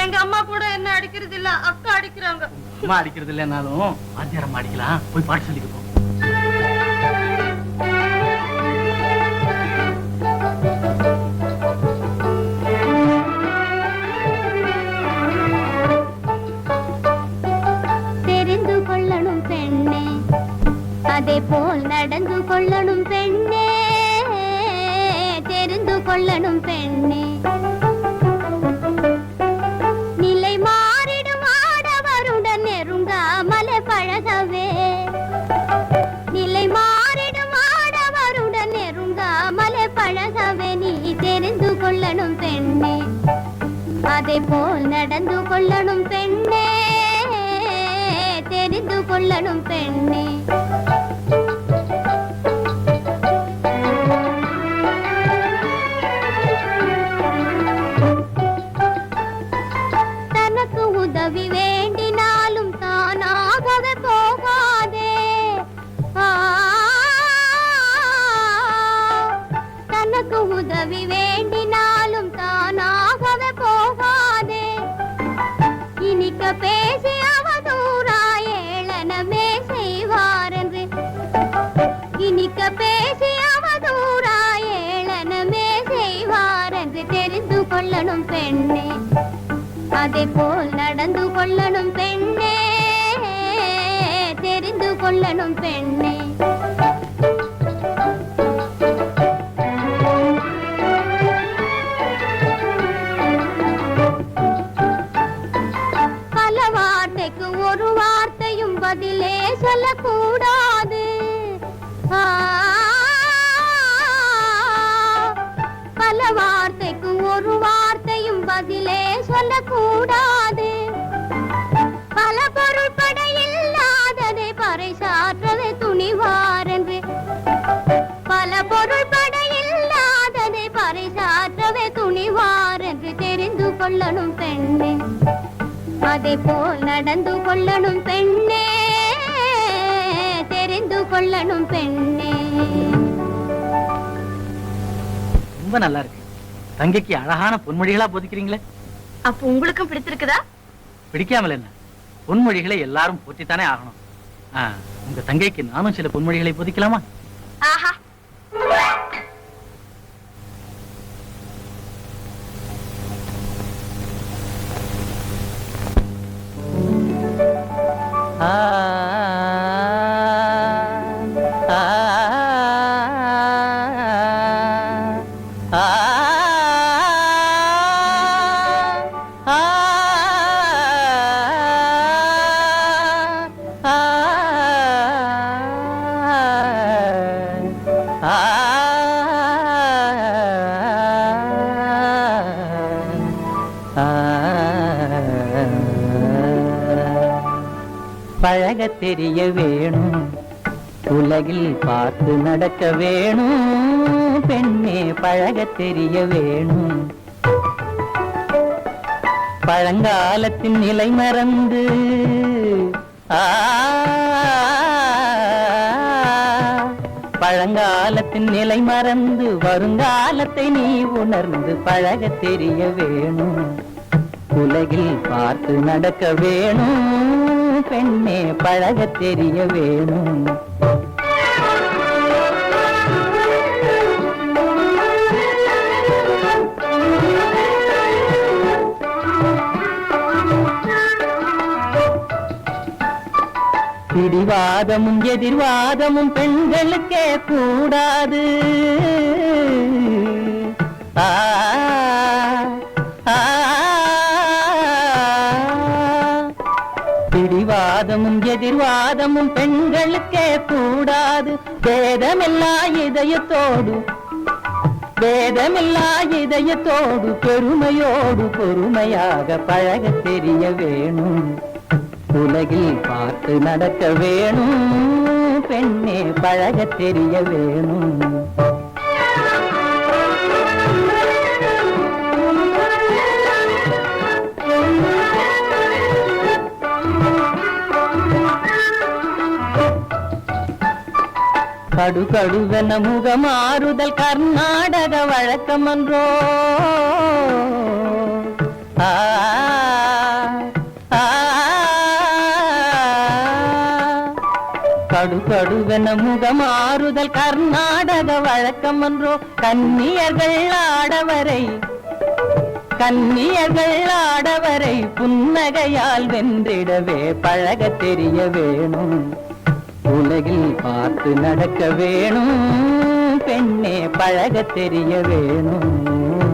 எங்க அம்மா கூட என்ன அடிக்கிறது இல்ல, அக்கா அடிக்கிறாங்க. அம்மா அடிக்கிறது இல்லைன்னாலும் வாத்தியாரம் அடிக்கலாம். போய் பாட்டு சொல்லிட்டு போ. தெரிந்து கொள்ளணும் பெண்ணே, அதே போல் நடந்து கொள்ளணும் பெண்ணே, தெரிந்து கொள்ளணும் பெண்ணே. நிலை மாறிடும் ஆடவருடன் நெருங்காமலே பழகவே, நிலை மாறிடும் ஆடவருடன் நெருங்காமலே பழகவே. நீ தெரிந்து கொள்ளணும் பெண்ணே, அதே போல் நடந்து கொள்ளணும் பெண்ணே, தெரிந்து கொள்ளணும் பெண்ணே. தனக்கு உதவி வேண்டினாலும் தானாகவே போகாதே, தனக்கு உதவி வேண்டினாலும் தானாகவே போகாதே. இனிக்க பேசி அவதூறா ஏளனமே செய்வார் என்று, இனிக்க பேசி அவதூறா ஏளனமே செய்வார் என்று தெரிந்து கொள்ளணும் பெண்ணே, அதே போல் நடந்து கொள்ளணும் பெண்ணே, தெரிந்து கொள்ளணும் பெண்ணே. பல வார்த்தைக்கு ஒரு வார்த்தையும் பதிலே சொல்லக்கூடாது, பல வார்த்தைக்கு ஒரு வார்த்தையும் பதிலே சொல்லக்கூடாது. பல பொருள் படையில்லாததை பறைசாற்றவே துணிவார் என்று, பல பொருள் படையில்லாததை பறைசாற்றவே துணிவார் என்று தெரிந்து கொள்ளணும் பெண்ணே, அதே போல் நடந்து கொள்ளணும் பெண்ணே, தெரிந்து கொள்ளணும் பெண்ணே. ரொம்ப நல்லா இருக்கு. தங்கைக்கு அழகான பொன்மொழிகளா போதிக்கிறீங்களே. அப்ப உங்களுக்கும் பிடிச்சிருக்குதா? பிடிக்காமல் என்ன, பொன்மொழிகளை எல்லாரும் போற்றித்தானே ஆகணும். உங்க தங்கைக்கு நானும் சில பொன்மொழிகளை போதிக்கலாமா? ஆஹா, பழக தெரிய வேணும், உலகில் பார்த்து நடக்க வேணும் பெண்ணே, பழக தெரிய வேணும். பழங்காலத்தின் நிலை மறந்து பழங்காலத்தின் நிலை மறந்து வருங்காலத்தை நீ உணர்ந்து பழக தெரிய வேணும், உலகில் பார்த்து நடக்க வேணும் பெண்ணே, பழக தெரிய வேணும். பிடிவாதமும் எதிர்வாதமும் பெண்களுக்கே கூடாது, பிடிவாதமும் எதிர்வாதமும் பெண்களுக்கே கூடாது. வேதமில்லா இதயத்தோடு, வேதமில்லா இதயத்தோடு பெருமையோடு பொறுமையாக பழக தெரிய வேணும், உலகில் பார்த்து நடக்க வேணும் பெண்ணே, பழக தெரிய வேணும். கடுகடுவென முகமாறுதல் கர்நாடக வழக்கமன்றோ, கடுகடுவென முகமாறுதல் கர்நாடக வழக்கம் என்றோ கன்னியர்கள் ஆடவரை புன்னகையால் வென்றிடவே பழகத் தெரிய வேணும். உலகில் பார்த்து நடக்க வேணும், பெண்ணே பழகத் தெரிய வேணும்.